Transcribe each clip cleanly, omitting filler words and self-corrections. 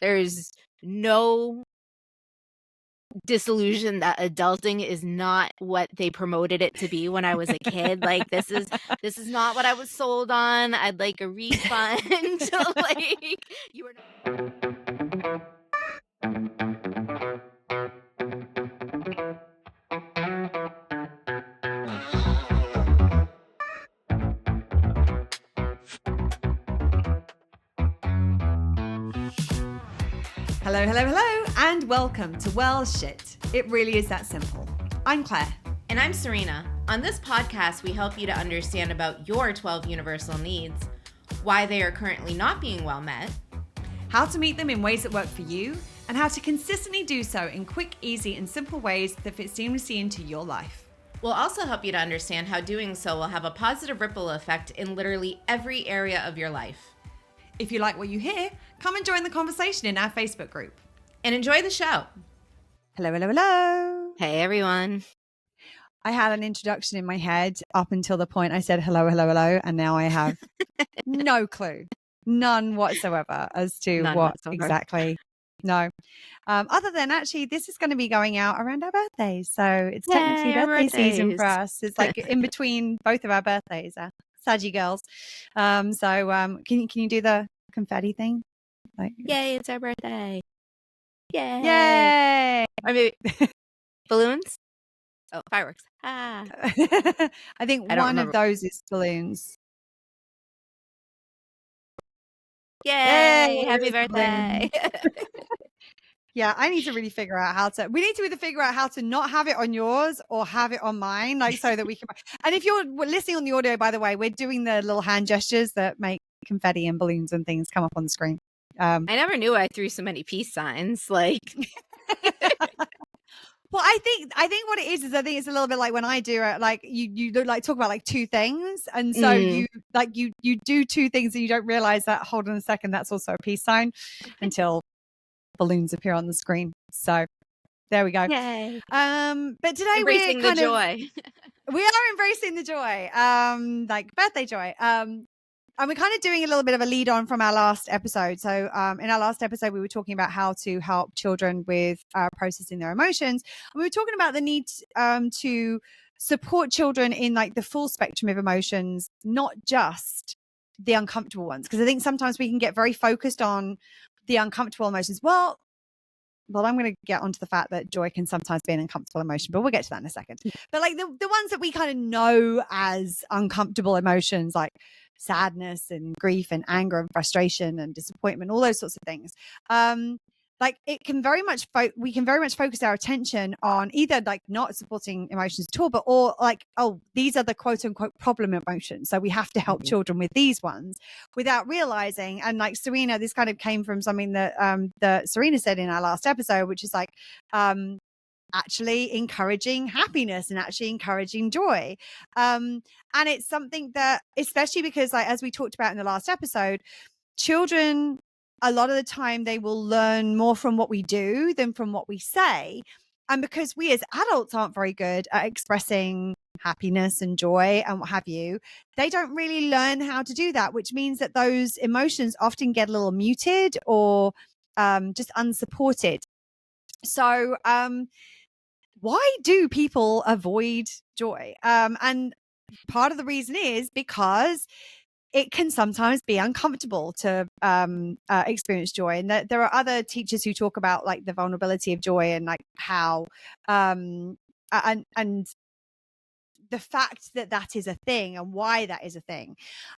There's no disillusion that adulting is not what they promoted it to be when I was a kid. Like this is not what I was sold on. I'd like a refund. Like you were Hello, hello, hello, and welcome to Well Shit. It really is that simple. I'm Claire. And I'm Serena. On this podcast, we help you to understand about your 12 universal needs, why they are currently not being well met, how to meet them in ways that work for you, and how to consistently do so in quick, easy, and simple ways that fit seamlessly into your life. We'll also help you to understand how doing so will have a positive ripple effect in literally every area of your life. If you like what you hear, come and join the conversation in our Facebook group. And enjoy the show. Hello, hello, hello. Hey, everyone. I had an introduction in my head up until the point I said hello, hello, hello, and now I have no clue, none whatsoever as to exactly. No. Other than actually, this is going to be going out around our birthdays. So it's technically birthday season for us. It's like in between both of our birthdays, Saggy girls. Can you do the confetti thing? Like, yay, it's our birthday. Yay. Yay. Or maybe balloons? Oh, fireworks. Ah. I think one of those is balloons. Yay! Happy birthday. Yeah, I need to really figure out we need to either figure out how to not have it on yours or have it on mine, like so that we can. And if you're listening on the audio, by the way, we're doing the little hand gestures that make confetti and balloons and things come up on the screen. I never knew I threw so many peace signs. Like, well, I think what it is I think it's a little bit like when I do it, like you like talk about like two things, and so you do two things and you don't realize that. Hold on a second, that's also a peace sign until balloons appear on the screen. So there we go. Yay. But today embracing the joy. We are embracing the joy, like birthday joy. And we're kind of doing a little bit of a lead on from our last episode. So in our last episode, we were talking about how to help children with processing their emotions. And we were talking about the need to support children in like the full spectrum of emotions, not just the uncomfortable ones. Because I think sometimes we can get very focused on the uncomfortable emotions. Well, I'm going to get onto the fact that joy can sometimes be an uncomfortable emotion, but we'll get to that in a second. But like the ones that we kind of know as uncomfortable emotions, like sadness and grief and anger and frustration and disappointment, all those sorts of things. Like it can very much we can very much focus our attention on either like not supporting emotions at all, but or like, oh, these are the quote unquote problem emotions. So we have to help children with these ones without realizing. And like Serena, this kind of came from something that Serena said in our last episode, which is like actually encouraging happiness and actually encouraging joy. And it's something that, especially because like, as we talked about in the last episode, children, a lot of the time they will learn more from what we do than from what we say. And because we as adults aren't very good at expressing happiness and joy and what have you, they don't really learn how to do that, which means that those emotions often get a little muted or just unsupported. So why do people avoid joy? And part of the reason is because it can sometimes be uncomfortable to experience joy. And there are other teachers who talk about like the vulnerability of joy and like how and the fact that that is a thing and why that is a thing.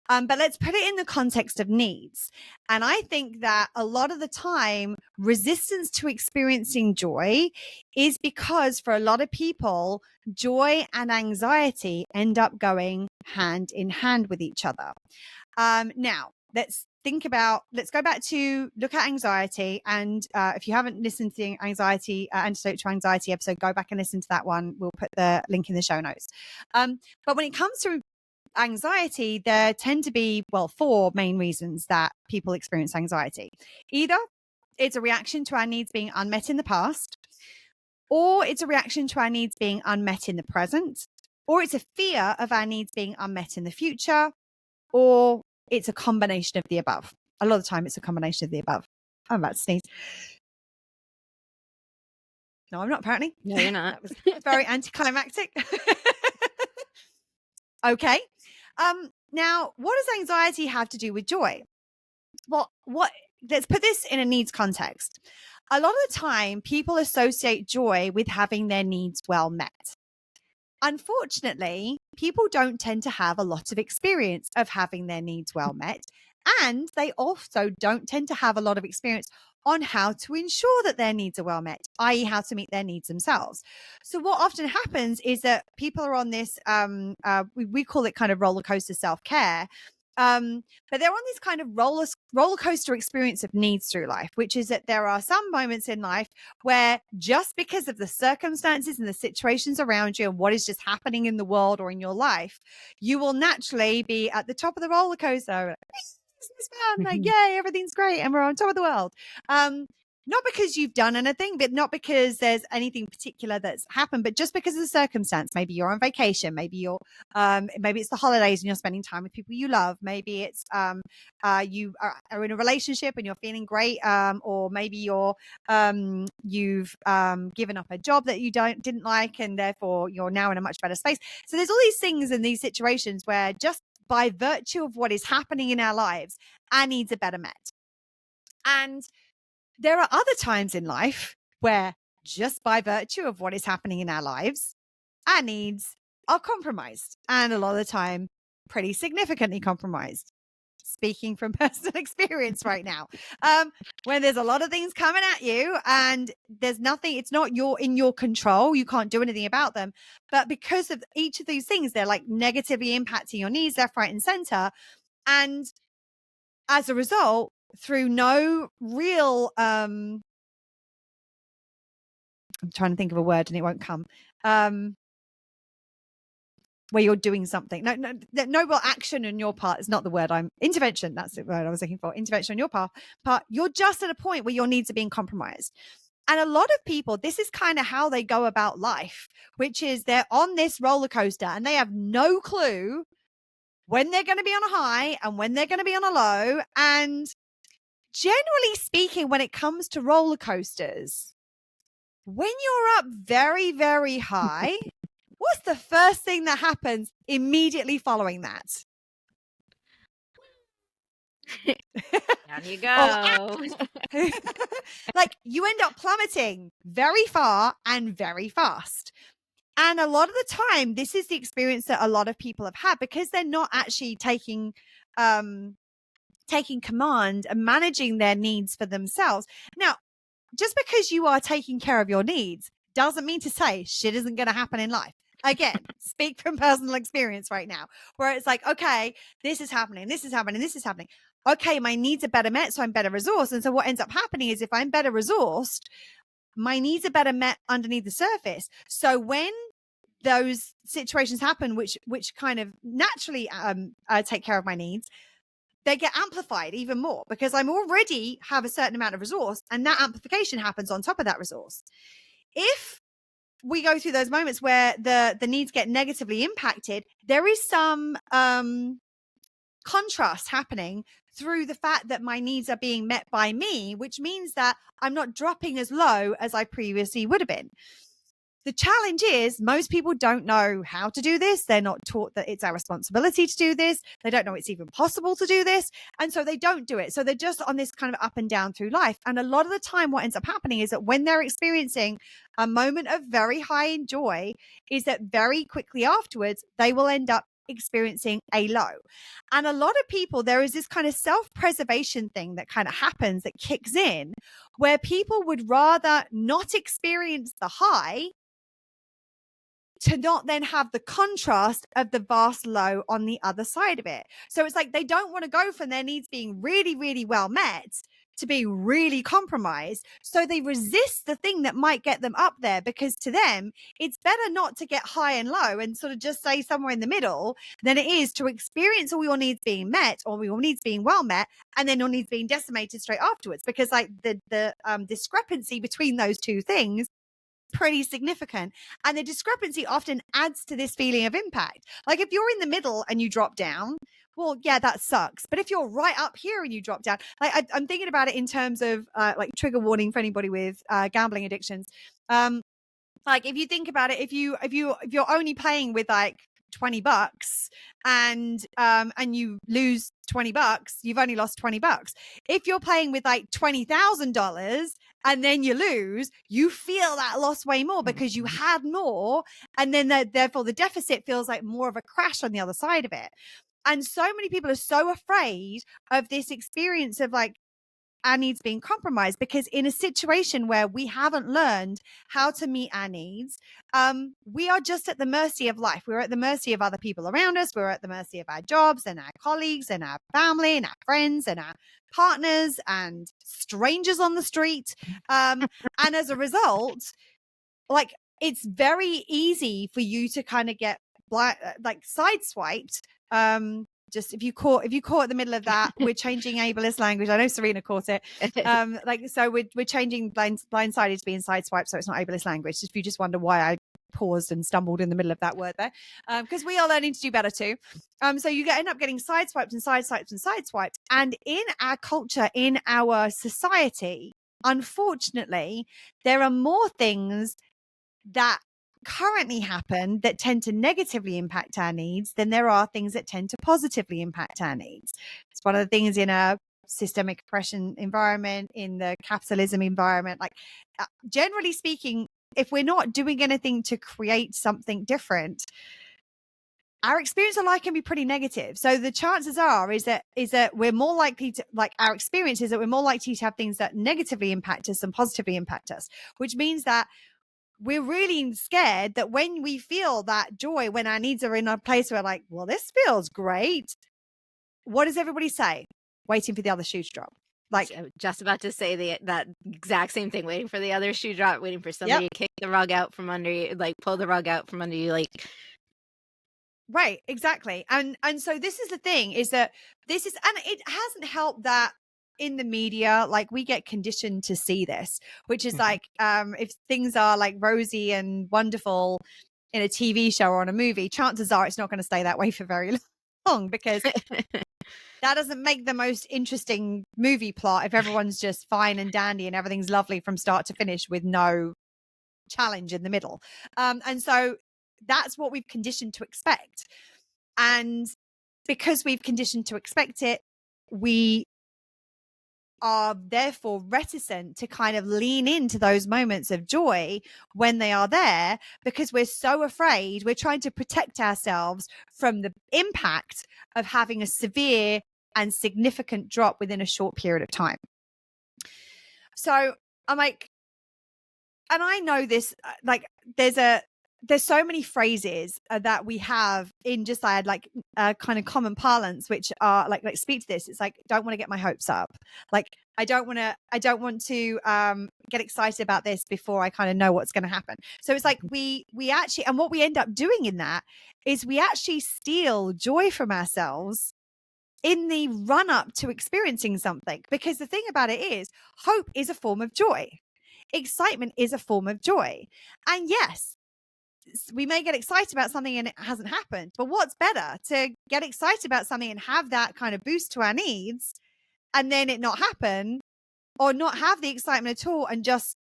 But let's put it in the context of needs. And I think that a lot of the time, resistance to experiencing joy is because for a lot of people, joy and anxiety end up going hand in hand with each other. Now, let's go back to look at anxiety. And if you haven't listened to the antidote to anxiety episode, go back and listen to that one. We'll put the link in the show notes. But when it comes to anxiety, there tend to be, four main reasons that people experience anxiety. Either it's a reaction to our needs being unmet in the past, or it's a reaction to our needs being unmet in the present, or it's a fear of our needs being unmet in the future, or it's a combination of the above. A lot of the time it's a combination of the above. I'm about to sneeze. No, I'm not, apparently. No, you're not. That was very anticlimactic. Okay. Now, what does anxiety have to do with joy? Well, let's put this in a needs context. A lot of the time, people associate joy with having their needs well met. Unfortunately, people don't tend to have a lot of experience of having their needs well met. And they also don't tend to have a lot of experience on how to ensure that their needs are well met, i.e., how to meet their needs themselves. So, what often happens is that people are on this, we call it kind of roller coaster self care. But they're on this kind of roller coaster experience of needs through life, which is that there are some moments in life where just because of the circumstances and the situations around you and what is just happening in the world or in your life, you will naturally be at the top of the roller coaster. It's fun, like, yay, everything's great, and we're on top of the world. Not because you've done anything, but not because there's anything particular that's happened, but just because of the circumstance. Maybe you're on vacation, maybe maybe it's the holidays and you're spending time with people you love. Maybe it's you are in a relationship and you're feeling great, or maybe you've given up a job that you didn't like, and therefore you're now in a much better space. So there's all these things in these situations where just by virtue of what is happening in our lives, our needs are better met. And there are other times in life where just by virtue of what is happening in our lives, our needs are compromised, and a lot of the time pretty significantly compromised. Speaking from personal experience right now, when there's a lot of things coming at you and there's nothing, it's not in your control, you can't do anything about them, but because of each of these things, they're like negatively impacting your needs left, right, and center. And as a result, through no real I'm trying to think of a word and it won't come, where you're doing something, no real action on your part is not the word. Intervention, that's the word I was looking for. Intervention on your part, you're just at a point where your needs are being compromised. And a lot of people, this is kind of how they go about life, which is they're on this roller coaster and they have no clue when they're going to be on a high and when they're going to be on a low. And generally speaking, when it comes to roller coasters, when you're up very, very high, what's the first thing that happens immediately following that? Down you go. Like, you end up plummeting very far and very fast. And a lot of the time, this is the experience that a lot of people have had because they're not actually taking command and managing their needs for themselves. Now, just because you are taking care of your needs doesn't mean to say shit isn't going to happen in life. Again, speak from personal experience right now, where it's like, okay, this is happening, this is happening, this is happening. Okay, my needs are better met, so I'm better resourced. And so what ends up happening is if I'm better resourced, my needs are better met underneath the surface. So when those situations happen, which kind of naturally take care of my needs, they get amplified even more because I'm already have a certain amount of resource, and that amplification happens on top of that resource. If we go through those moments where the needs get negatively impacted, there is some contrast happening through the fact that my needs are being met by me, which means that I'm not dropping as low as I previously would have been. The challenge is most people don't know how to do this. They're not taught that it's our responsibility to do this. They don't know it's even possible to do this. And so they don't do it. So they're just on this kind of up and down through life. And a lot of the time, what ends up happening is that when they're experiencing a moment of very high joy, is that very quickly afterwards, they will end up experiencing a low. And a lot of people, there is this kind of self-preservation thing that kind of happens, that kicks in, where people would rather not experience the high to not then have the contrast of the vast low on the other side of it. So it's like they don't want to go from their needs being really, really well met to being really compromised. So they resist the thing that might get them up there, because to them, it's better not to get high and low and sort of just stay somewhere in the middle than it is to experience all your needs being met or your needs being well met and then your needs being decimated straight afterwards. Because like the discrepancy between those two things pretty significant. And the discrepancy often adds to this feeling of impact. Like if you're in the middle and you drop down, well, yeah, that sucks. But if you're right up here and you drop down, like I'm thinking about it in terms of like trigger warning for anybody with gambling addictions. Like if you think about it, if you're only playing with like $20 and you lose $20, you've only lost $20. If you're playing with like $20,000 and then you lose, you feel that loss way more because you had more, and then therefore the deficit feels like more of a crash on the other side of it. And so many people are so afraid of this experience of like our needs being compromised, because in a situation where we haven't learned how to meet our needs, we are just at the mercy of life. We're at the mercy of other people around us. We're at the mercy of our jobs and our colleagues and our family and our friends and our partners and strangers on the street. And as a result, like it's very easy for you to kind of get like sideswiped. Just if you caught the middle of that, we're changing ableist language. I know Serena caught it. Like so we're changing blindsided to being sideswiped, so it's not ableist language. If you just wonder why I paused and stumbled in the middle of that word there, because we are learning to do better too. So you end up getting sideswiped and sideswiped and sideswiped. And in our culture, in our society, unfortunately, there are more things that currently happen that tend to negatively impact our needs than there are things that tend to positively impact our needs. It's one of the things in a systemic oppression environment, in the capitalism environment, like generally speaking, if we're not doing anything to create something different, our experience of life can be pretty negative. So the chances are is that we're more likely to, like, our experience is that we're more likely to have things that negatively impact us than positively impact us, which means that we're really scared that when we feel that joy, when our needs are in a place where like, well, this feels great, what does everybody say? Waiting for the other shoe to drop. Like, just about to say that exact same thing, waiting for the other shoe drop, waiting for somebody to kick the rug out from under you, like pull the rug out from under you, like. Right, exactly. And so this is the thing, is that this is, and it hasn't helped that in the media, like we get conditioned to see this, which is like, if things are like rosy and wonderful in a TV show or on a movie, chances are it's not going to stay that way for very long, because that doesn't make the most interesting movie plot if everyone's just fine and dandy and everything's lovely from start to finish with no challenge in the middle. And so that's what we've conditioned to expect. And because we've conditioned to expect it, we are therefore reticent to kind of lean into those moments of joy when they are there, because we're so afraid. We're trying to protect ourselves from the impact of having a severe and significant drop within a short period of time. So I'm like, and I know this, like there's so many phrases that we have in just like kind of common parlance, which are like speak to this. It's like, don't want to get my hopes up. Like, I don't want to get excited about this before I kind of know what's going to happen. So it's like we actually, and what we end up doing in that is we actually steal joy from ourselves in the run up to experiencing something. Because the thing about it is, hope is a form of joy. Excitement is a form of joy. And yes, we may get excited about something and it hasn't happened, but what's better, to get excited about something and have that kind of boost to our needs and then it not happen, or not have the excitement at all and just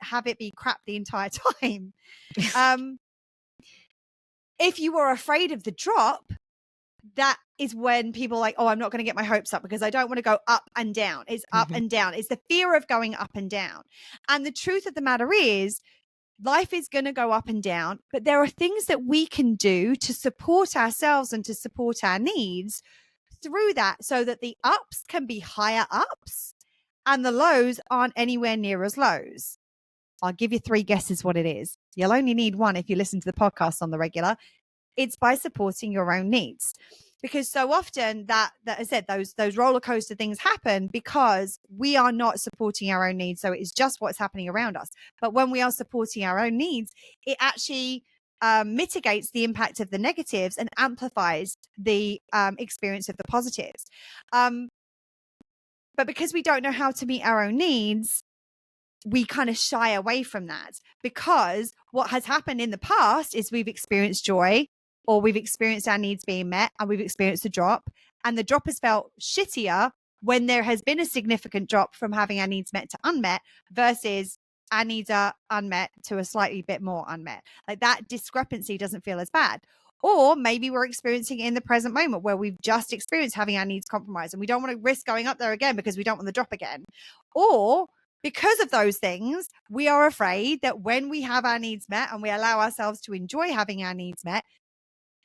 have it be crap the entire time. If you are afraid of the drop, that is when people are like, oh, I'm not going to get my hopes up because I don't want to go up and down. It's up and down. It's the fear of going up and down. And the truth of the matter is, life is going to go up and down, but there are things that we can do to support ourselves and to support our needs through that, so that the ups can be higher ups and the lows aren't anywhere near as lows. I'll give you 3 guesses what it is. You'll only need one if you listen to the podcast on the regular. It's by supporting your own needs. Because so often that I said, those roller coaster things happen because we are not supporting our own needs. So it's just what's happening around us. But when we are supporting our own needs, it actually mitigates the impact of the negatives and amplifies the experience of the positives. But because we don't know how to meet our own needs, we kind of shy away from that, because what has happened in the past is we've experienced joy, or we've experienced our needs being met, and we've experienced a drop, and the drop has felt shittier when there has been a significant drop from having our needs met to unmet, versus our needs are unmet to a slightly bit more unmet. Like, that discrepancy doesn't feel as bad. Or maybe we're experiencing it in the present moment, where we've just experienced having our needs compromised and we don't want to risk going up there again because we don't want the drop again. Or because of those things, we are afraid that when we have our needs met and we allow ourselves to enjoy having our needs met,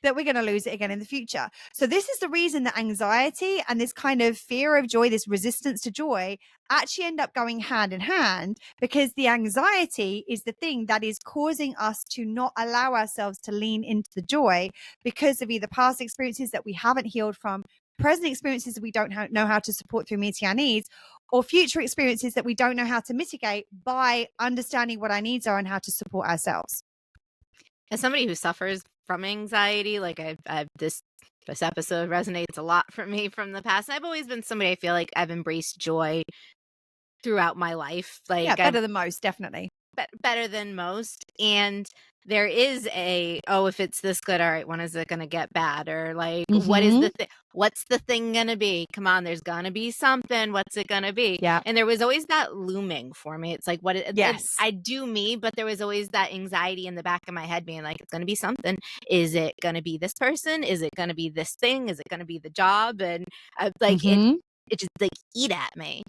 that we're going to lose it again in the future. So this is the reason that anxiety and this kind of fear of joy, this resistance to joy, actually end up going hand in hand, because the anxiety is the thing that is causing us to not allow ourselves to lean into the joy, because of either past experiences that we haven't healed from, present experiences that we don't know how to support through meeting our needs, or future experiences that we don't know how to mitigate by understanding what our needs are and how to support ourselves. As somebody who suffers from anxiety, like this episode resonates a lot for me from the past. I've always been somebody, I feel like I've embraced joy throughout my life. Like, yeah, better than most, definitely. Better than most. And there is if it's this good, all right, when is it going to get bad? Or like, what is the what's the thing going to be? Come on, there's going to be something. What's it going to be? Yeah. And there was always that looming for me. It's like, yes, I do me, but there was always that anxiety in the back of my head being like, it's going to be something. Is it going to be this person? Is it going to be this thing? Is it going to be the job? And it just like eat at me.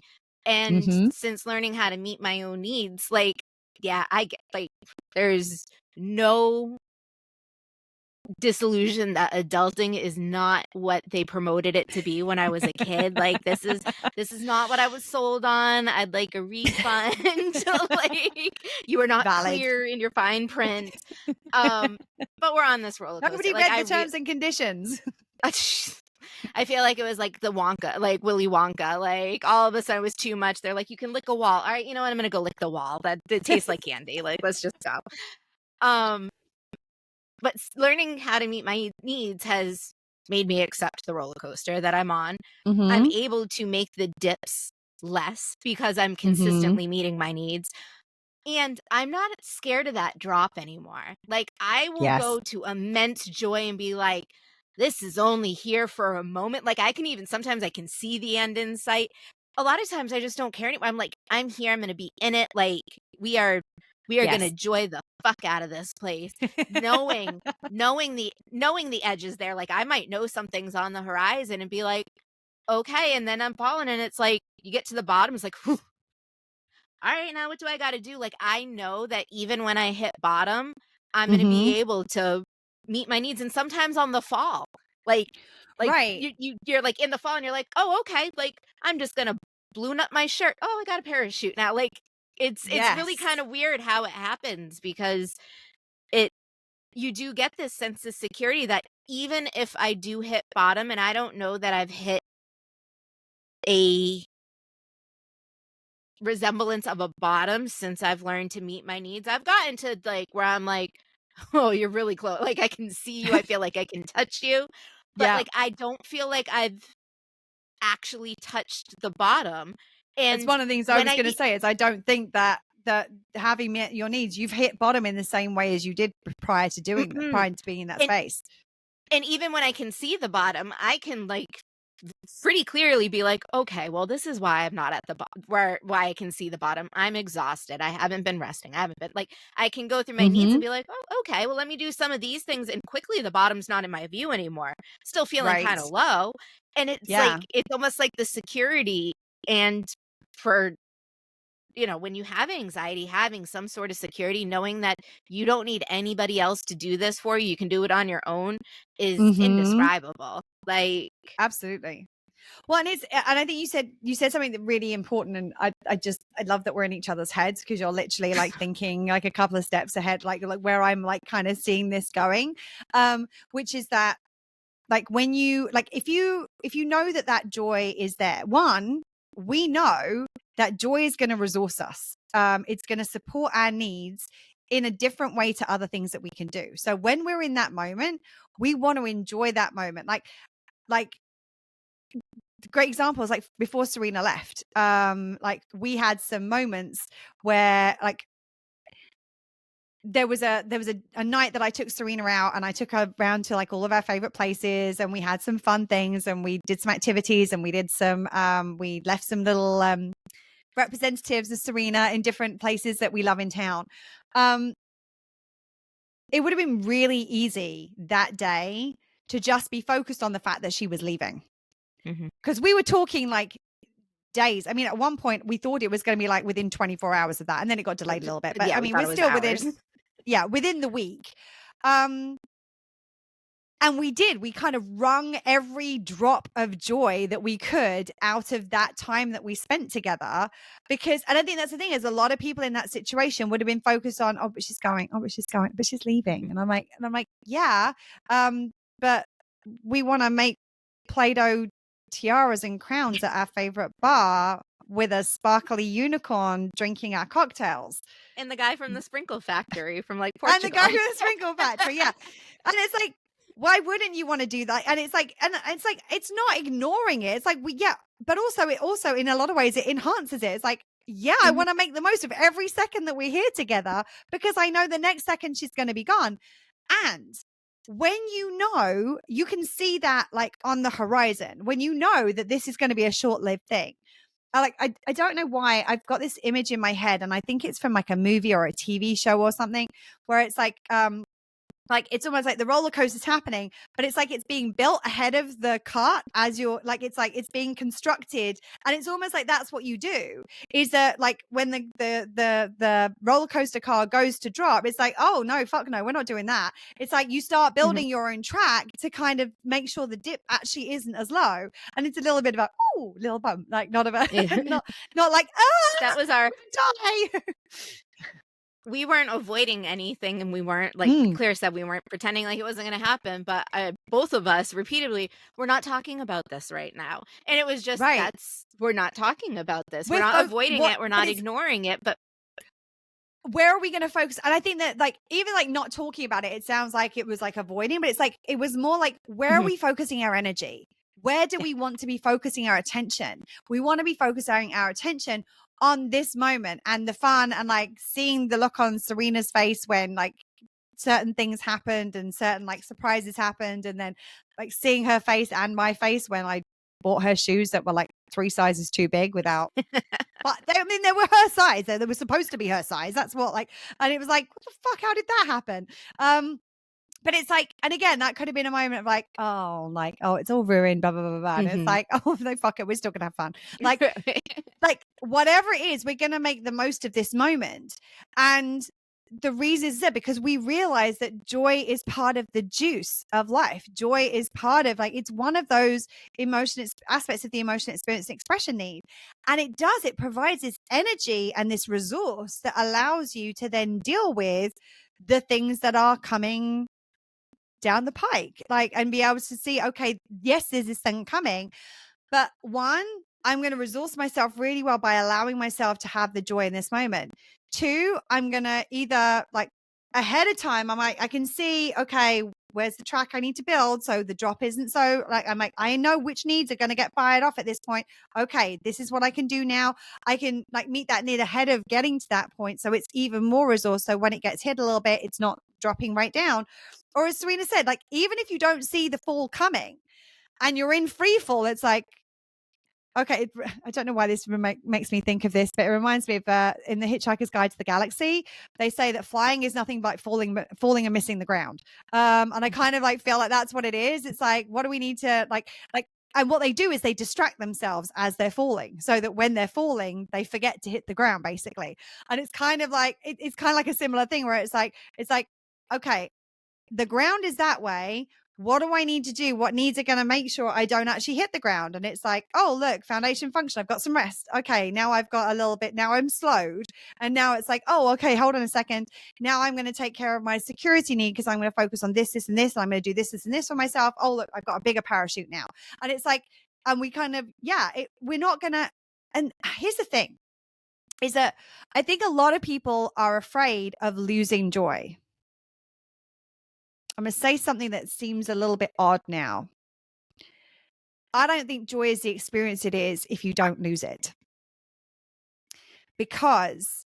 And since learning how to meet my own needs, like, yeah, I get, like, there's no disillusion that adulting is not what they promoted it to be when I was a kid. Like, this is not what I was sold on. I'd like a refund. Like, you are not clear in your fine print. But we're on this roller coaster. Nobody read the terms and conditions. I feel like it was like the Wonka, like Willy Wonka. Like, all of a sudden it was too much. They're like, you can lick a wall. All right, you know what? I'm gonna go lick the wall. That it tastes like candy. Like, let's just go. But learning how to meet my needs has made me accept the roller coaster that I'm on. I'm able to make the dips less because I'm consistently meeting my needs. And I'm not scared of that drop anymore. Like, I will go to immense joy and be like, this is only here for a moment. Like, sometimes I can see the end in sight. A lot of times I just don't care anymore. I'm like, I'm here. I'm going to be in it. Like, we are going to enjoy the fuck out of this place. knowing the edges there. Like, I might know something's on the horizon and be like, okay. And then I'm falling, and it's like, you get to the bottom. It's like, whew. All right, now what do I got to do? Like, I know that even when I hit bottom, I'm going to be able to meet my needs. And sometimes on the fall, like right. you're like in the fall and you're like, oh, okay. Like, I'm just going to balloon up my shirt. Oh, I got a parachute now. Like, it's really kind of weird how it happens, because you do get this sense of security that even if I do hit bottom and I don't know that I've hit a resemblance of a bottom since I've learned to meet my needs, I've gotten to like where I'm like, oh, you're really close. Like, I can see you. I feel like I can touch you. But like, I don't feel like I've actually touched the bottom. And it's one of the things I was going to say is I don't think that having met your needs, you've hit bottom in the same way as you did prior to being in that space. And even when I can see the bottom, I can like pretty clearly be like, okay, well, this is why I'm not at the bottom, why I can see the bottom. I'm exhausted. I haven't been resting. I can go through my needs and be like, oh, okay, well, let me do some of these things. And quickly the bottom's not in my view anymore. Still feeling kind of low. And it's like, it's almost like the security. And for, when you have anxiety, having some sort of security, knowing that you don't need anybody else to do this for you, you can do it on your own, is indescribable. Like, absolutely. Well, and I think you said something that really important, and I love that we're in each other's heads, because you're literally like thinking like a couple of steps ahead, like where I'm like kind of seeing this going, which is that, like, when you, like, if you know that joy is there, we know that joy is going to resource us. It's going to support our needs in a different way to other things that we can do. So when we're in that moment, we want to enjoy that moment. Like great example is like before Serena left, like we had some moments where like there was a night that I took Serena out and I took her around to like all of our favorite places, and we had some fun things and we did some activities and we did some we left some little representatives of Serena in different places that we love in town. It would have been really easy that day to just be focused on the fact that she was leaving, because we were talking like days. I mean, at one point we thought it was going to be like within 24 hours of that, and then it got delayed a little bit. But yeah, I mean, we're still within, within the week. And we kind of wrung every drop of joy that we could out of that time that we spent together. Because, and I think that's the thing, is a lot of people in that situation would have been focused on, oh, but she's going, but she's leaving. And I'm like, yeah. But we want to make Play-Doh tiaras and crowns at our favorite bar with a sparkly unicorn drinking our cocktails. And the guy from the sprinkle factory from like Portugal. And the guy from the sprinkle factory, yeah. And it's like, why wouldn't you want to do that? And it's like, it's not ignoring it. It's like, but also it also in a lot of ways it enhances it. It's like, I want to make the most of every second that we're here together, because I know the next second she's going to be gone. And when you can see that like on the horizon, when you know that this is going to be a short-lived thing. I don't know why I've got this image in my head, and I think it's from like a movie or a TV show or something, where it's like it's almost like the roller coaster's happening, but it's like it's being built ahead of the cart as you're like, it's being constructed. And it's almost like that's what you do, is that like when the roller coaster car goes to drop, it's like, oh no, fuck no, we're not doing that. It's like you start building your own track to kind of make sure the dip actually isn't as low. And it's a little bit of a, oh, little bump, like not about, not like, that was our die. We weren't avoiding anything, and we weren't like Claire said, we weren't pretending like it wasn't going to happen. But both of us repeatedly, we're not talking about this right now. And it was just, we're not talking about this. We're not avoiding it. We're not ignoring it. But where are we going to focus? And I think that like, even like not talking about it, it sounds like it was like avoiding, but it's like, it was more like, where are we focusing our energy? Where do we want to be focusing our attention? We want to be focusing our attention on this moment and the fun, and like seeing the look on Serena's face when like certain things happened and certain like surprises happened, and then like seeing her face and my face when I bought her shoes that were like 3 sizes too big without but they were her size. They were supposed to be her size. That's what like, and it was like, what the fuck, how did that happen? But it's like, and again, that could have been a moment of like, oh, it's all ruined, blah, blah, blah, blah. And it's like, oh, no, fuck it. We're still going to have fun. Like, like whatever it is, we're going to make the most of this moment. And the reason is that because we realize that joy is part of the juice of life. Joy is part of like, it's one of those aspects of the emotional experience and expression need. And it provides this energy and this resource that allows you to then deal with the things that are coming down the pike, like, and be able to see, okay, yes, there's this thing coming, but one, I'm going to resource myself really well by allowing myself to have the joy in this moment. 2, I'm going to either like ahead of time, I can see, okay, where's the track I need to build? So the drop isn't so like, I'm like, I know which needs are going to get fired off at this point. Okay, this is what I can do now. I can like meet that need ahead of getting to that point. So it's even more resource. So when it gets hit a little bit, it's not dropping right down. Or as Serena said, like, even if you don't see the fall coming and you're in free fall, it's like, okay, I don't know why this makes me think of this, but it reminds me of in The Hitchhiker's Guide to the Galaxy, they say that flying is nothing but falling and missing the ground. And I kind of like feel like that's what it is. It's like, what do we need to like, and what they do is they distract themselves as they're falling, so that when they're falling, they forget to hit the ground, basically. And it's kind of like, it's kind of like a similar thing where it's like, okay, the ground is that way. What do I need to do? What needs are going to make sure I don't actually hit the ground? And it's like, oh, look, foundation function. I've got some rest. Okay, now I've got a little bit. Now I'm slowed. And now it's like, oh, okay, hold on a second. Now I'm going to take care of my security need because I'm going to focus on this, this, and this. And I'm going to do this, this, and this for myself. Oh, look, I've got a bigger parachute now. And it's like, and we kind of, we're not going to. And here's the thing, is that I think a lot of people are afraid of losing joy. I'm going to say something that seems a little bit odd now. I don't think joy is the experience it is if you don't lose it. Because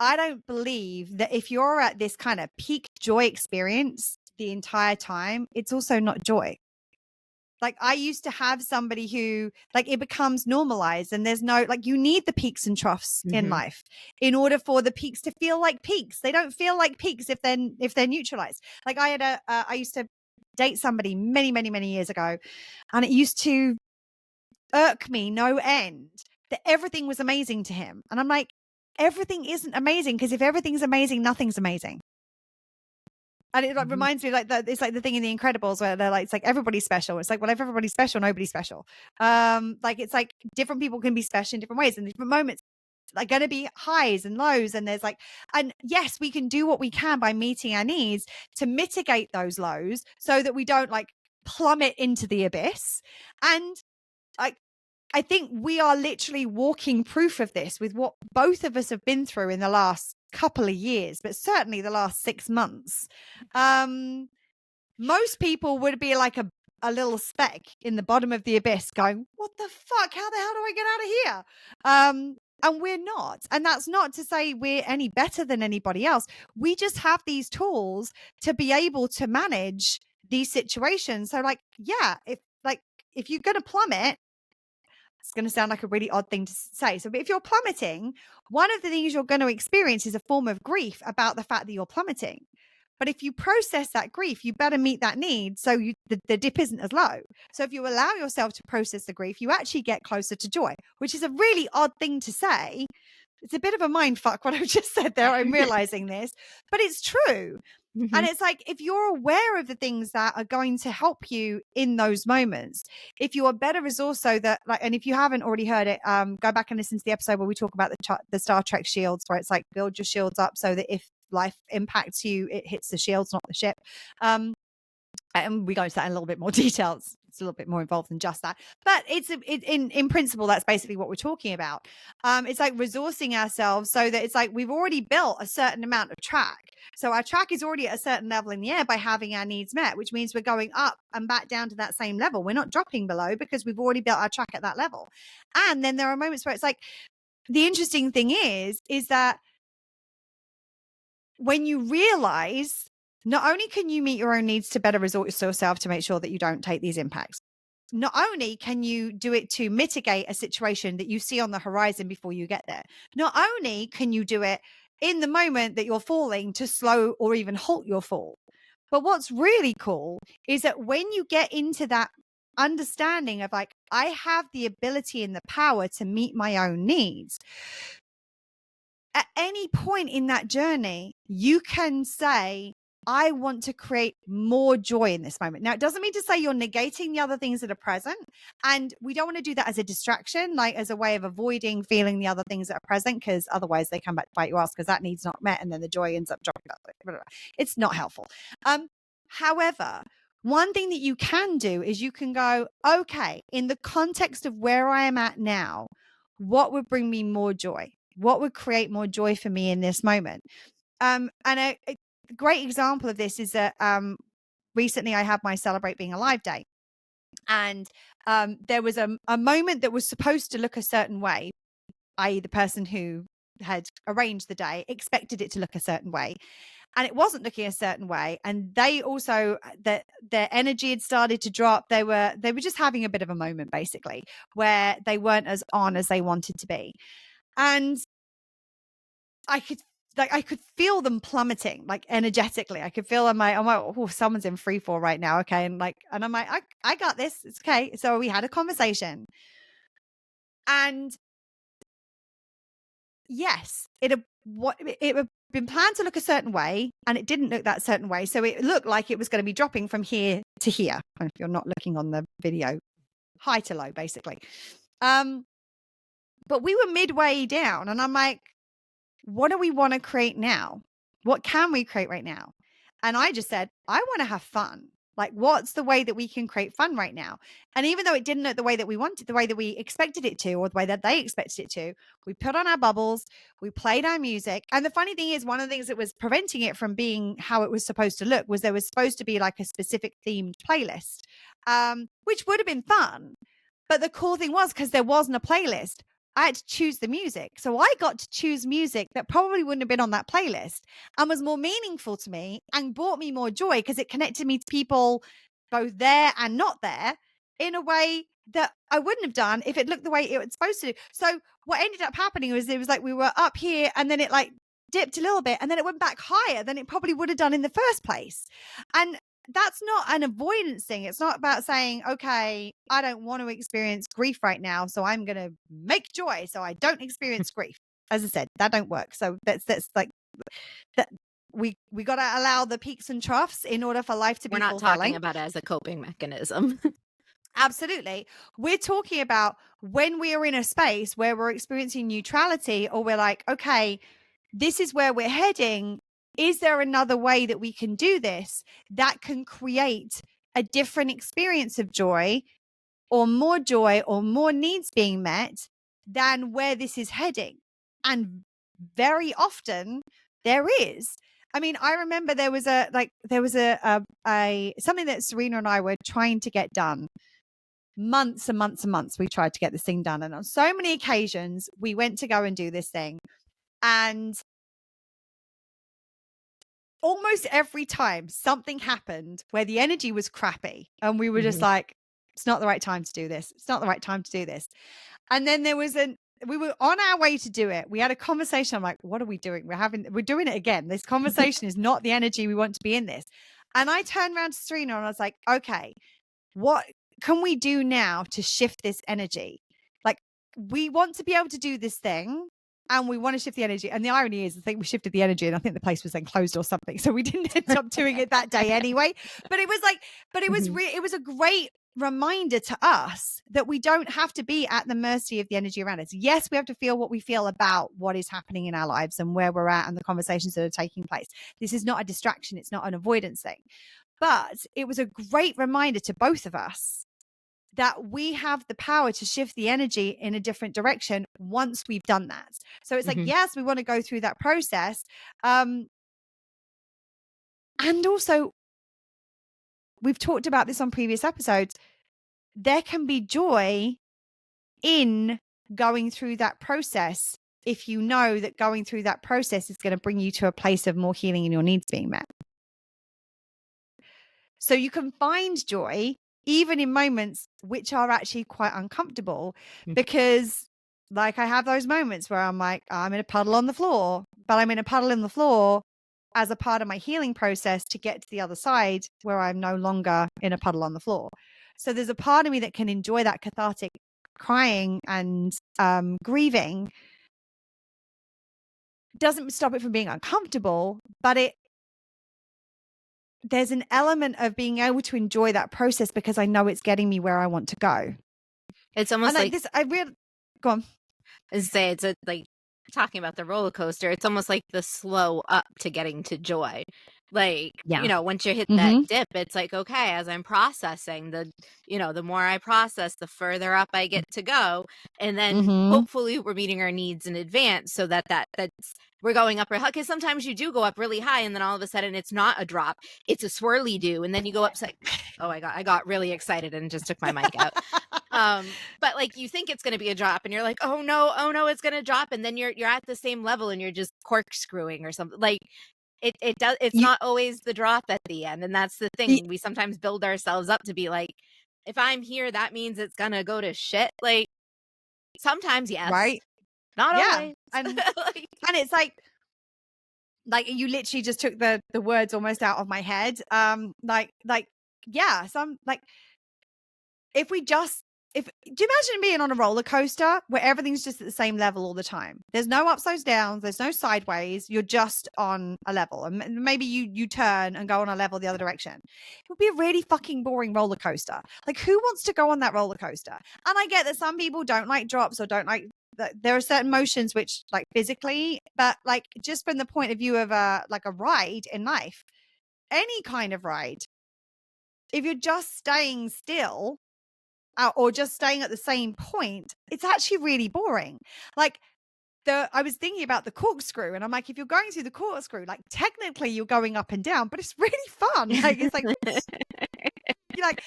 I don't believe that if you're at this kind of peak joy experience the entire time, it's also not joy. Like I used to have somebody who like it becomes normalized and there's no, like you need the peaks and troughs in life in order for the peaks to feel like peaks. They don't feel like peaks if they're neutralized. Like I used to date somebody many years ago, and it used to irk me no end that everything was amazing to him. And I'm like, everything isn't amazing, because if everything's amazing, nothing's amazing. And it like reminds me like that. It's like the thing in The Incredibles where they're like, it's like everybody's special. It's like, well, if everybody's special, nobody's special. Like it's like different people can be special in different ways, and different moments are going to be highs and lows. And there's like, and yes, we can do what we can by meeting our needs to mitigate those lows so that we don't like plummet into the abyss. And like, I think we are literally walking proof of this with what both of us have been through in the last couple of years, but certainly the last 6 months. Most people would be like a little speck in the bottom of the abyss going, what the fuck? How the hell do I get out of here? And we're not. And that's not to say we're any better than anybody else. We just have these tools to be able to manage these situations. So like, yeah, if you're going to plummet, it's going to sound like a really odd thing to say. So if you're plummeting, one of the things you're going to experience is a form of grief about the fact that you're plummeting. But if you process that grief, you better meet that need so the dip isn't as low. So if you allow yourself to process the grief, you actually get closer to joy, which is a really odd thing to say. It's a bit of a mind fuck what I've just said there. I'm realizing this, but it's true. And it's like, if you're aware of the things that are going to help you in those moments, if you are better resourced, so that like, and if you haven't already heard it, go back and listen to the episode where we talk about the Star Trek shields, where it's like, build your shields up so that if life impacts you, it hits the shields, not the ship. And we go into that in a little bit more detail. It's a little bit more involved than just that, but in principle, that's basically what we're talking about. It's like resourcing ourselves so that it's like we've already built a certain amount of track. So our track is already at a certain level in the air by having our needs met, which means we're going up and back down to that same level. We're not dropping below because we've already built our track at that level. And then there are moments where it's like, the interesting thing is that when you realize not only can you meet your own needs to better resource yourself to make sure that you don't take these impacts, not only can you do it to mitigate a situation that you see on the horizon before you get there, not only can you do it in the moment that you're falling to slow or even halt your fall, but what's really cool is that when you get into that understanding of like, I have the ability and the power to meet my own needs, at any point in that journey, you can say, I want to create more joy in this moment. Now, it doesn't mean to say you're negating the other things that are present. And we don't want to do that as a distraction, like as a way of avoiding feeling the other things that are present, because otherwise they come back to bite you ass because that need's not met. And then the joy ends up dropping. It's not helpful. However, one thing that you can do is you can go, okay, in the context of where I am at now, what would bring me more joy? What would create more joy for me in this moment? And a great example of this is that recently I had my Celebrate Being Alive Day. And there was a moment that was supposed to look a certain way, i.e. the person who had arranged the day expected it to look a certain way. And it wasn't looking a certain way. And they also, their energy had started to drop. They were just having a bit of a moment, basically, where they weren't as on as they wanted to be. And I could feel them plummeting, like energetically. I could feel I'm like, oh, someone's in free fall right now. Okay. And I'm like, I got this. It's okay. So we had a conversation, and yes, it had been planned to look a certain way, and it didn't look that certain way. So it looked like it was going to be dropping from here to here. And if you're not looking on the video, high to low, basically. But we were midway down, and I'm like, what do we want to create now? What can we create right now? And I just said, I want to have fun. Like, what's the way that we can create fun right now? And even though it didn't look the way that we wanted, the way that we expected it to, or the way that they expected it to, we put on our bubbles, we played our music. And the funny thing is, one of the things that was preventing it from being how it was supposed to look was there was supposed to be like a specific themed playlist, which would have been fun. But the cool thing was, because there wasn't a playlist, I had to choose the music. So I got to choose music that probably wouldn't have been on that playlist and was more meaningful to me and brought me more joy because it connected me to people both there and not there in a way that I wouldn't have done if it looked the way it was supposed to do. So what ended up happening was, it was like we were up here and then it like dipped a little bit and then it went back higher than it probably would have done in the first place. And that's not an avoidance thing. It's not about saying, okay, I don't want to experience grief right now, so I'm going to make joy so I don't experience grief. As I said, that don't work. So that's like that. We got to allow the peaks and troughs in order for life to be fulfilling. We're not talking about it as a coping mechanism. Absolutely. We're talking about when we are in a space where we're experiencing neutrality, or we're like, okay, this is where we're heading. Is there another way that we can do this that can create a different experience of joy or more needs being met than where this is heading? And very often there is. I mean, I remember there was a something that Serena and I were trying to get done. Months and months and months we tried to get this thing done. And on so many occasions we went to go and do this thing. And almost every time something happened where the energy was crappy and we were just like, it's not the right time to do this. It's not the right time to do this. And then we were on our way to do it. We had a conversation. I'm like, what are we doing? We're doing it again. This conversation is not the energy we want to be in this. And I turned around to Serena and I was like, okay, what can we do now to shift this energy? Like, we want to be able to do this thing and we want to shift the energy. And the irony is, I think we shifted the energy and I think the place was then closed or something. So we didn't end up doing it that day anyway. But it was like, it was a great reminder to us that we don't have to be at the mercy of the energy around us. Yes, we have to feel what we feel about what is happening in our lives and where we're at and the conversations that are taking place. This is not a distraction. It's not an avoidance thing. But it was a great reminder to both of us that we have the power to shift the energy in a different direction once we've done that. So it's like, yes, we want to go through that process. And also, we've talked about this on previous episodes. There can be joy in going through that process if you know that going through that process is going to bring you to a place of more healing and your needs being met. So you can find joy even in moments which are actually quite uncomfortable, because like I have those moments where I'm like, I'm in a puddle on the floor, but I'm in a puddle in the floor as a part of my healing process to get to the other side where I'm no longer in a puddle on the floor. So there's a part of me that can enjoy that cathartic crying and grieving. Doesn't stop it from being uncomfortable, but there's an element of being able to enjoy that process because I know it's getting me where I want to go. It's almost like this. Go on. It's like talking about the roller coaster. It's almost like the slow up to getting to joy. Like, once you hit that dip, it's like, okay, as I'm processing the more I process, the further up I get to go. And then hopefully we're meeting our needs in advance so that's we're going up real high. Because sometimes you do go up really high and then all of a sudden it's not a drop, it's a swirly do. And then you go up, like, oh, I got really excited and just took my mic out. But like you think it's going to be a drop and you're like, oh no, it's going to drop. And then you're at the same level and you're just corkscrewing or something. Like it's not always the drop at the end. And that's the thing. We sometimes build ourselves up to be like, if I'm here, that means it's going to go to shit. Like sometimes, yes. Right. Not always. And it's like you literally just took the words almost out of my head. Do you imagine being on a roller coaster where everything's just at the same level all the time? There's no ups, no downs, there's no sideways. You're just on a level, and maybe you turn and go on a level the other direction. It would be a really fucking boring roller coaster. Like, who wants to go on that roller coaster? And I get that some people don't like drops or don't like. There are certain motions which, like, physically, but like just from the point of view of a ride in life, any kind of ride, if you're just staying still or just staying at the same point, it's actually really boring. Like I was thinking about the corkscrew, and I'm like, if you're going through the corkscrew, like technically you're going up and down, but it's really fun. Like it's like like,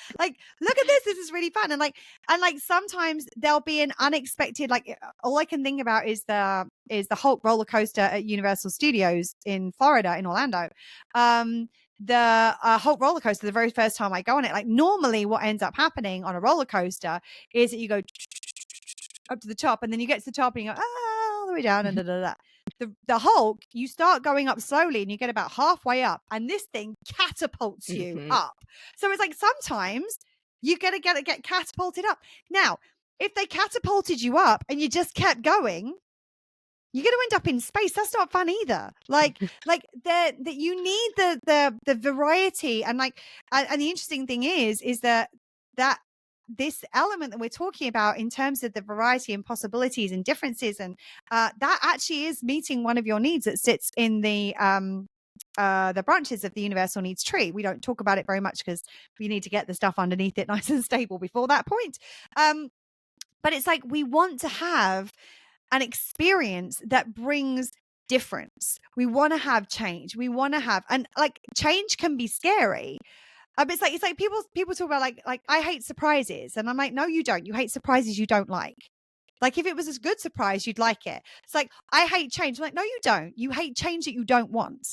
look at this. This is really fun. And like sometimes there'll be an unexpected, like all I can think about is the Hulk roller coaster at Universal Studios in Florida, in Orlando. The Hulk roller coaster, the very first time I go on it, like normally what ends up happening on a roller coaster is that you go up to the top, and then you get to the top and you go, all the way down, and the Hulk, you start going up slowly and you get about halfway up, and this thing catapults you up. So it's like sometimes you get catapulted up. Now, if they catapulted you up and you just kept going, you're going to end up in space. That's not fun either. Like that you need the variety, and like, and the interesting thing is that this element that we're talking about in terms of the variety and possibilities and differences, and that actually is meeting one of your needs that sits in the branches of the universal needs tree. We don't talk about it very much because we need to get the stuff underneath it nice and stable before that point. But it's like we want to have an experience that brings difference. We want to have change. We want to have, and like change can be scary. It's like people talk about like I hate surprises, and I'm like, no, you don't. You hate surprises you don't like. Like if it was a good surprise, you'd like it. It's like I hate change. I'm like, no, you don't. You hate change that you don't want.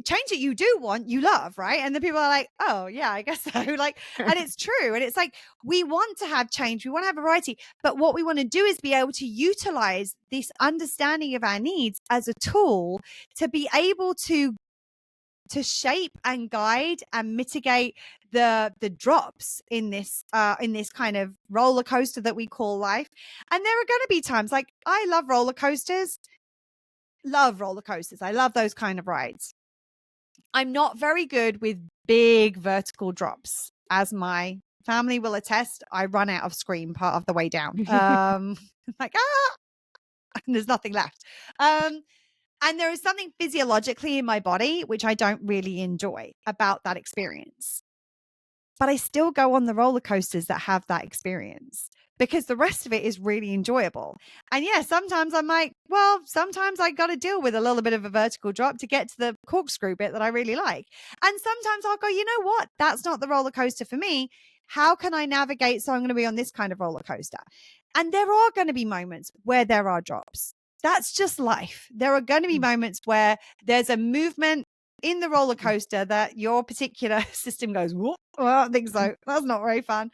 Change that you do want, you love, right? And then people are like, oh yeah, I guess so. Like, and it's true. And it's like we want to have change, we want to have variety, but what we want to do is be able to utilize this understanding of our needs as a tool to be able to shape and guide and mitigate the drops in this kind of roller coaster that we call life. And there are going to be times, like I love roller coasters. I love those kind of rides. I'm not very good with big vertical drops, as my family will attest. I run out of scream part of the way down. Like, and there's nothing left. And there is something physiologically in my body, which I don't really enjoy about that experience. But I still go on the roller coasters that have that experience, because the rest of it is really enjoyable. And yeah, sometimes I'm like, well, sometimes I got to deal with a little bit of a vertical drop to get to the corkscrew bit that I really like. And sometimes I'll go, you know what? That's not the roller coaster for me. How can I navigate? So I'm going to be on this kind of roller coaster. And there are going to be moments where there are drops. That's just life. There are going to be moments where there's a movement in the roller coaster that your particular system goes, whoop, well, I don't think so. That's not very fun.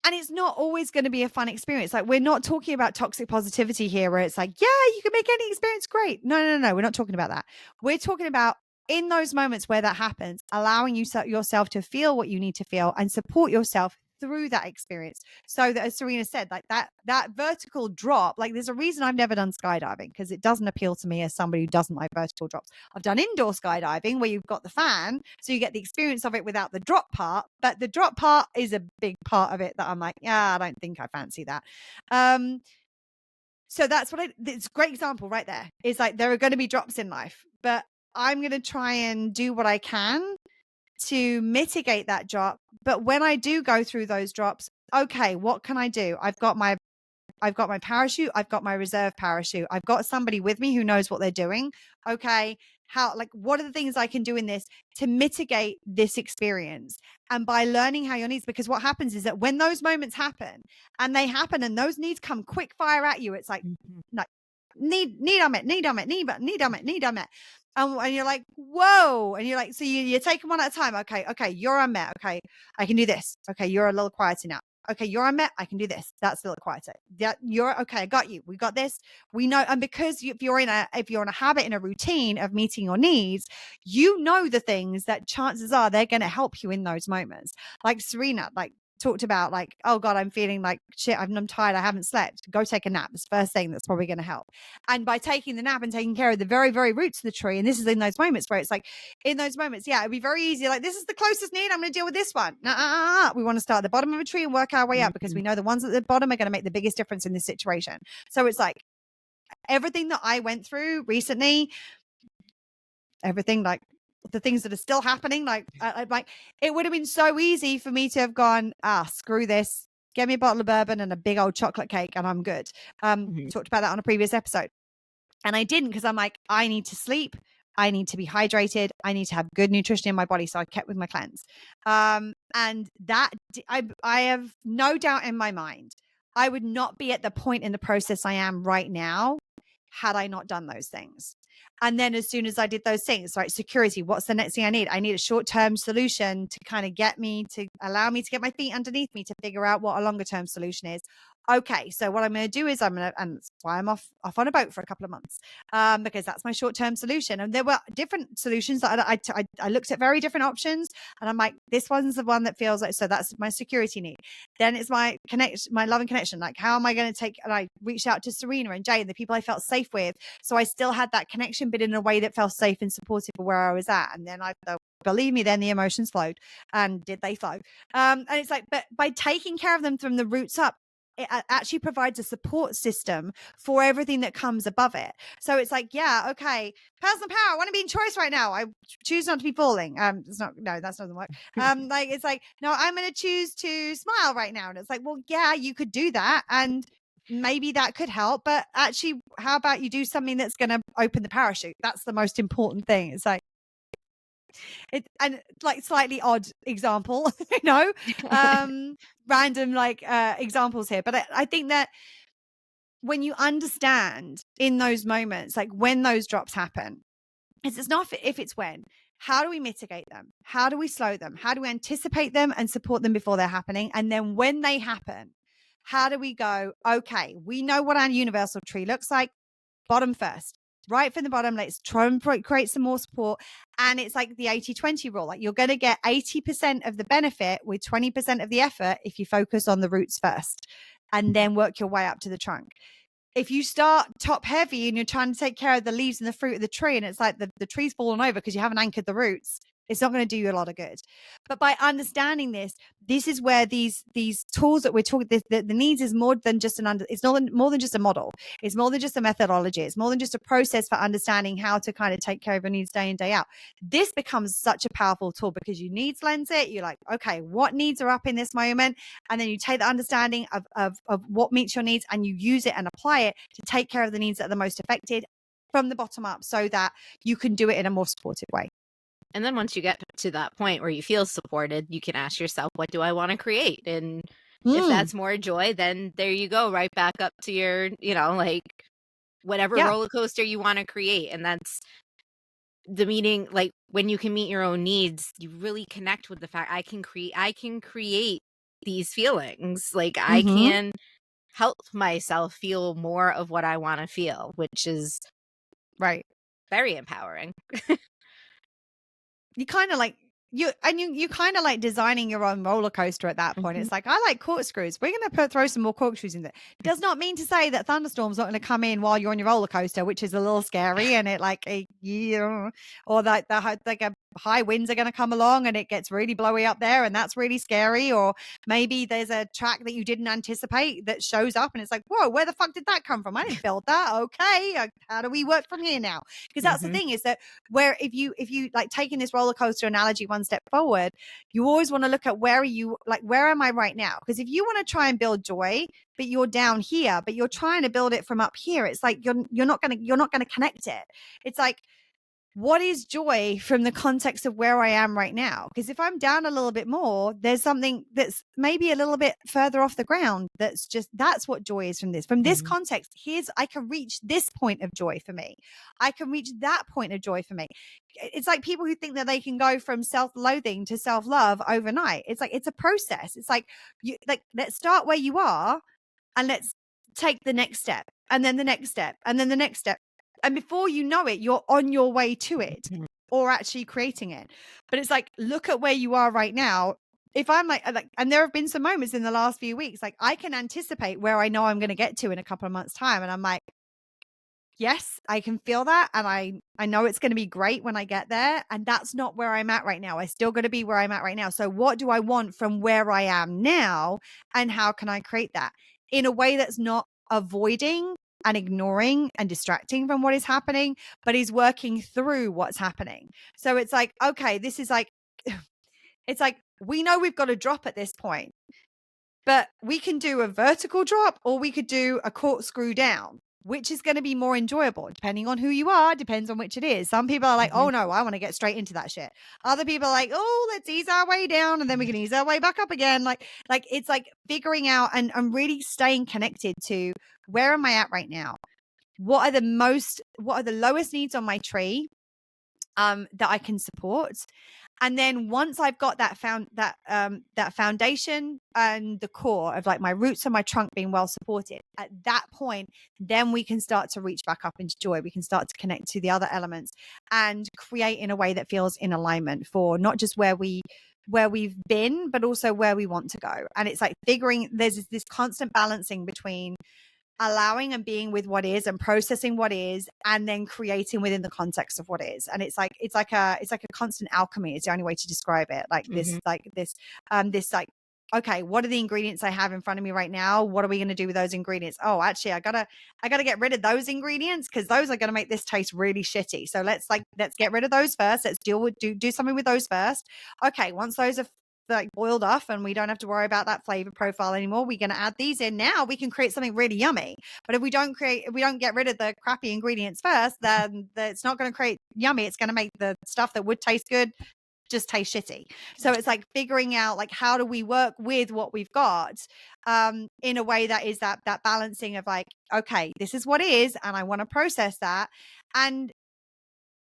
And it's not always going to be a fun experience. Like, we're not talking about toxic positivity here, where it's like, yeah, you can make any experience great. No. We're not talking about that. We're talking about in those moments where that happens, allowing yourself to feel what you need to feel and support yourself through that experience. So that, as Serena said, like that vertical drop, like there's a reason I've never done skydiving, because it doesn't appeal to me as somebody who doesn't like vertical drops. I've done indoor skydiving where you've got the fan, so you get the experience of it without the drop part, but the drop part is a big part of it that I'm like, yeah, I don't think I fancy that. So that's what it's a great example right there. It's like there are going to be drops in life, but I'm going to try and do what I can to mitigate that drop. But when I do go through those drops, okay, what can I do? I've got my parachute. I've got my reserve parachute. I've got somebody with me who knows what they're doing. Okay. What are the things I can do in this to mitigate this experience? And by learning how your needs, because what happens is that when those moments happen and those needs come quick fire at you, it's like, need unmet. And you're like, whoa. And you're like, so you're taking one at a time. Okay. You're unmet. Okay. I can do this. Okay. You're a little quieter now. Okay. You're unmet. I can do this. That's a little quieter. You're okay. I got you. We got this. We know. And because if you're in a habit, in a routine of meeting your needs, you know the things that chances are they're going to help you in those moments. Like Serena, talked about, like, oh God, I'm feeling like shit. I'm tired. I haven't slept. Go take a nap. It's the first thing that's probably going to help. And by taking the nap and taking care of the very, very roots of the tree, and this is in those moments where it's like, in those moments, yeah, it'd be very easy. Like, this is the closest need. I'm going to deal with this one. We want to start at the bottom of a tree and work our way up, because we know the ones at the bottom are going to make the biggest difference in this situation. So it's like everything that I went through recently, everything, like the things that are still happening, like it would have been so easy for me to have gone, screw this, get me a bottle of bourbon and a big old chocolate cake and I'm good. Talked about that on a previous episode, and I didn't, because I'm like, I need to sleep, I need to be hydrated. I need to have good nutrition in my body. So I kept with my cleanse. And that I have no doubt in my mind, I would not be at the point in the process I am right now had I not done those things. And then as soon as I did those things, right, security, what's the next thing I need? I need a short-term solution to kind of allow me to get my feet underneath me to figure out what a longer-term solution is. Okay, so what I'm going to do is and that's why I'm off on a boat for a couple of months, because that's my short-term solution. And there were different solutions that I looked at, very different options, and I'm like, this one's the one that feels like, so that's my security need. Then it's my love and connection. Like, how am I going to take? And I reached out to Serena and Jay, the people I felt safe with, so I still had that connection, but in a way that felt safe and supportive of where I was at. And then believe me, then the emotions flowed, and did they flow? And it's like, but by taking care of them from the roots up, it actually provides a support system for everything that comes above it. So it's like, yeah, okay, personal power. I want to be in choice right now. I choose not to be falling. That doesn't work. Like, it's like, no, I'm going to choose to smile right now. And it's like, well, yeah, you could do that. And maybe that could help, but actually, how about you do something that's going to open the parachute? That's the most important thing. It's like, and like slightly odd example, random examples here. But I think that when you understand in those moments, like when those drops happen, it's not if it's when. How do we mitigate them? How do we slow them? How do we anticipate them and support them before they're happening? And then when they happen, how do we go, okay, we know what our universal tree looks like, bottom first. Right from the bottom, let's try and create some more support. And it's like the 80-20 rule. Like, you're going to get 80% of the benefit with 20% of the effort if you focus on the roots first and then work your way up to the trunk. If you start top heavy and you're trying to take care of the leaves and the fruit of the tree, and it's like the tree's fallen over because you haven't anchored the roots, it's not going to do you a lot of good. But by understanding this is where these tools that we're talking, the needs is more than just it's more than just a model. It's more than just a methodology. It's more than just a process for understanding how to kind of take care of your needs day in, day out. This becomes such a powerful tool because you needs lens it. You're like, okay, what needs are up in this moment? And then you take the understanding of what meets your needs and you use it and apply it to take care of the needs that are the most affected from the bottom up so that you can do it in a more supportive way. And then once you get to that point where you feel supported, you can ask yourself, what do I want to create? And if that's more joy, then there you go, right back up to your, like whatever roller coaster you want to create. And that's the meaning. Like, when you can meet your own needs, you really connect with the fact I can create these feelings. Like, I can help myself feel more of what I want to feel, which is very empowering. You kind of like you kind of like designing your own roller coaster at that point. It's like, I like corkscrews. We're going to throw some more corkscrews in there. Does not mean to say that thunderstorms not going to come in while you're on your roller coaster, which is a little scary. And it or that high winds are going to come along and it gets really blowy up there, and that's really scary. Or maybe there's a track that you didn't anticipate that shows up and it's like, whoa, where the fuck did that come from? I didn't build that. Okay, how do we work from here now? Because that's the thing, is that where if you like taking this roller coaster analogy one step forward, you always want to look at where am I right now? Because if you want to try and build joy, but you're down here, but you're trying to build it from up here, it's like you're not going to connect it. It's like, what is joy from the context of where I am right now? Because if I'm down a little bit more, there's something that's maybe a little bit further off the ground. That's what joy is from this. From this context, I can reach this point of joy for me. I can reach that point of joy for me. It's like people who think that they can go from self-loathing to self-love overnight. It's like, it's a process. It's like, let's start where you are and let's take the next step, and then the next step, and then the next step. And before you know it, you're on your way to it or actually creating it. But it's like, look at where you are right now. If I'm like, and there have been some moments in the last few weeks, like I can anticipate where I know I'm going to get to in a couple of months' time. And I'm like, yes, I can feel that. And I know it's going to be great when I get there. And that's not where I'm at right now. I still got to be where I'm at right now. So what do I want from where I am now? And how can I create that in a way that's not avoiding and ignoring and distracting from what is happening, but is working through what's happening. So it's like, okay, this is like, it's like, we know we've got a drop at this point, but we can do a vertical drop or we could do a corkscrew down. which is going to be more enjoyable depending on who you are, depends on which it is. Some people are like, oh no, I want to get straight into that shit. Other people are like, oh, let's ease our way down and then we can ease our way back up again. Like it's like figuring out and really staying connected to where am I at right now? What are the lowest needs on my tree that I can support? And then once I've got that foundation and the core of like my roots and my trunk being well supported, at that point, then we can start to reach back up into joy. We can start to connect to the other elements and create in a way that feels in alignment for not just where we've been, but also where we want to go. And it's like there's this constant balancing between allowing and being with what is and processing what is and then creating within the context of what is. And it's like a constant alchemy is the only way to describe it. Like this okay, what are the ingredients I have in front of me right now? What are we going to do with those ingredients? Oh, actually I gotta get rid of those ingredients because those are going to make this taste really shitty. So let's get rid of those first. Let's do something with those first. Okay, once those are like boiled off and we don't have to worry about that flavor profile anymore, we're going to add these in. Now we can create something really yummy. But if we don't get rid of the crappy ingredients first, then it's not going to create yummy. It's going to make the stuff that would taste good just taste shitty. So it's like figuring out like how do we work with what we've got in a way that is that balancing of like, okay, this is what is and I want to process that. And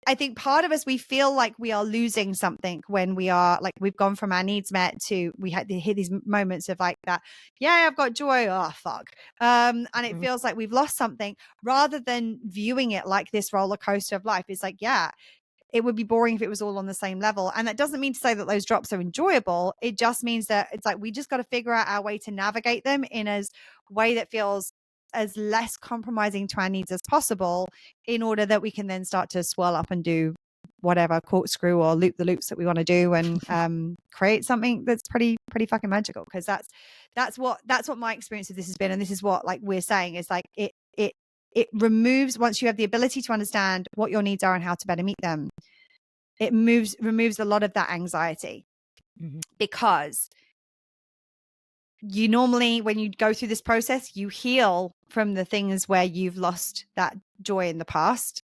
I think part of us, we feel like we are losing something when we are like, we've gone from our needs met to we had to hit these moments of like that. Yeah, I've got joy. Oh, fuck. And it feels like we've lost something rather than viewing it like this roller coaster of life. It's like, yeah, it would be boring if it was all on the same level. And that doesn't mean to say that those drops are enjoyable. It just means that it's like, we just got to figure out our way to navigate them in a way that feels as less compromising to our needs as possible in order that we can then start to swirl up and do whatever corkscrew or loop the loops that we want to do and create something that's pretty fucking magical. Because that's what my experience of this has been. And this is what like we're saying is like it removes, once you have the ability to understand what your needs are and how to better meet them, it removes a lot of that anxiety. Because you normally, when you go through this process, you heal from the things where you've lost that joy in the past.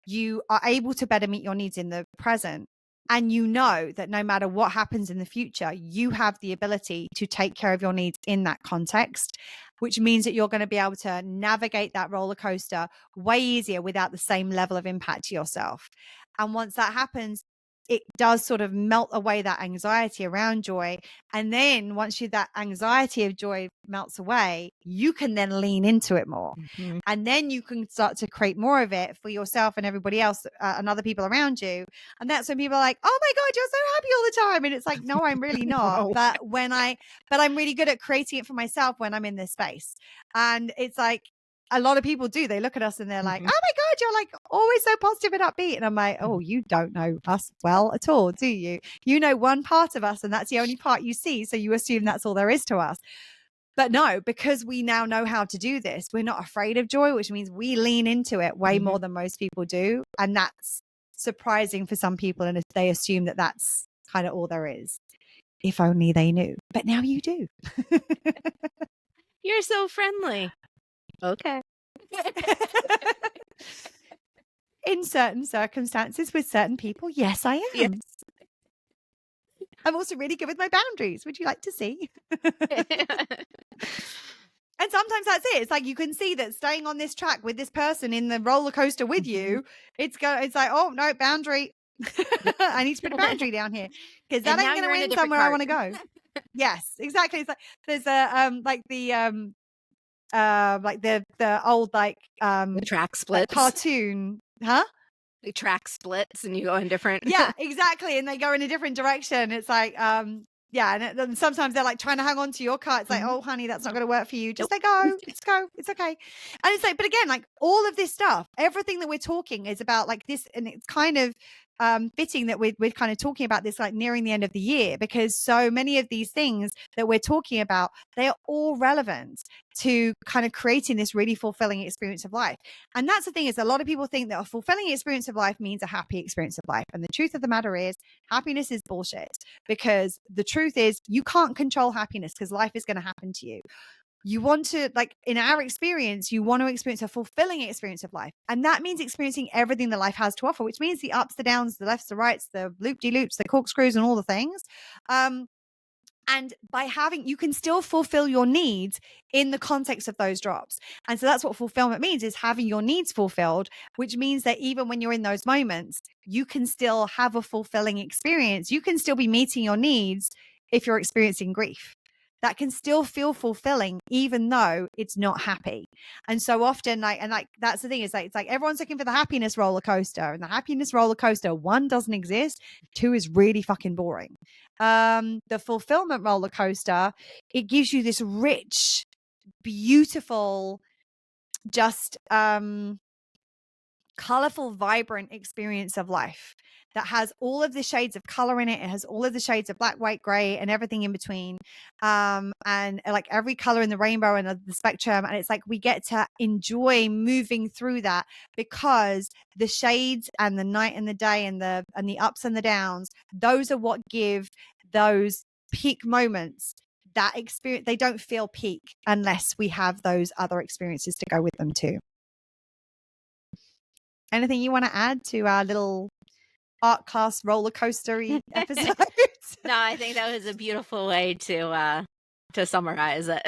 You are able to better meet your needs in the present. And you know that no matter what happens in the future, you have the ability to take care of your needs in that context, which means that you're going to be able to navigate that roller coaster way easier without the same level of impact to yourself. And once that happens, it does sort of melt away that anxiety around joy. And then once that anxiety of joy melts away, you can then lean into it more. And then you can start to create more of it for yourself and everybody else and other people around you. And that's when people are like, oh my God, you're so happy all the time. And it's like, no, I'm really not. But I'm really good at creating it for myself when I'm in this space. And it's like, a lot of people do. They look at us and they're like, oh my God, you're like always so positive and upbeat. And I'm like, oh, you don't know us well at all, do you? You know one part of us and that's the only part you see. So you assume that's all there is to us. But no, because we now know how to do this, we're not afraid of joy, which means we lean into it way more than most people do. And that's surprising for some people. And if they assume that that's kind of all there is, if only they knew. But now you do. You're so friendly. Okay. In certain circumstances with certain people, yes, I am. Yes. I'm also really good with my boundaries. Would you like to see? And sometimes that's it. It's like you can see that staying on this track with this person in the roller coaster with you, it's like, oh no, boundary. I need to put a boundary down here because that ain't going to win somewhere I want to go. Yes, exactly. It's like there's a the old the track splits cartoon, huh? The track splits and you go in different. Yeah, exactly. And they go in a different direction. It's like, yeah. And sometimes they're like trying to hang on to your car. It's like, oh, honey, that's not going to work for you. Just let go. Let's go. It's okay. And it's like, but again, like all of this stuff, everything that we're talking is about like this. And it's kind of fitting that we're kind of talking about this like nearing the end of the year, because so many of these things that we're talking about, they are all relevant to kind of creating this really fulfilling experience of life. And that's the thing, is a lot of people think that a fulfilling experience of life means a happy experience of life. And the truth of the matter is happiness is bullshit, because the truth is you can't control happiness because life is going to happen to you. You want to, like in our experience, you want to experience a fulfilling experience of life. And that means experiencing everything that life has to offer, which means the ups, the downs, the lefts, the rights, the loop-de-loops, the corkscrews, and all the things. And by having, you can still fulfill your needs in the context of those drops. And so that's what fulfillment means, is having your needs fulfilled, which means that even when you're in those moments, you can still have a fulfilling experience. You can still be meeting your needs if you're experiencing grief. That can still feel fulfilling, even though it's not happy. And so often, that's the thing, is like, it's like everyone's looking for the happiness roller coaster, and the happiness roller coaster, 1, doesn't exist. 2 is really fucking boring. The fulfillment roller coaster, it gives you this rich, beautiful, just colorful, vibrant experience of life that has all of the shades of color in it. It has all of the shades of black, white, gray, and everything in between. And like every color in the rainbow and the spectrum. And it's like we get to enjoy moving through that, because the shades and the night and the day and the ups and the downs, those are what give those peak moments that experience. They don't feel peak unless we have those other experiences to go with them too. Anything you want to add to our little art class roller coastery episode? No, I think that was a beautiful way to summarize it.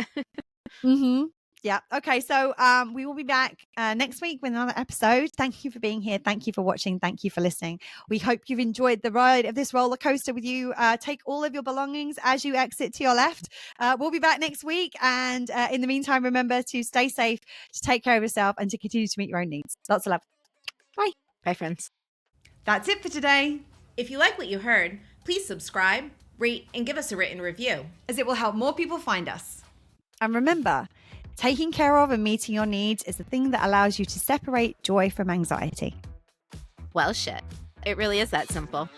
Mm-hmm. Yeah. Okay. So we will be back next week with another episode. Thank you for being here. Thank you for watching. Thank you for listening. We hope you've enjoyed the ride of this roller coaster with you. Take all of your belongings as you exit to your left. We'll be back next week. And in the meantime, remember to stay safe, to take care of yourself, and to continue to meet your own needs. Lots of love. Bye. Bye, friends. That's it for today. If you like what you heard, please subscribe, rate, and give us a written review, as it will help more people find us. And remember, taking care of and meeting your needs is the thing that allows you to separate joy from anxiety. Well, shit. It really is that simple.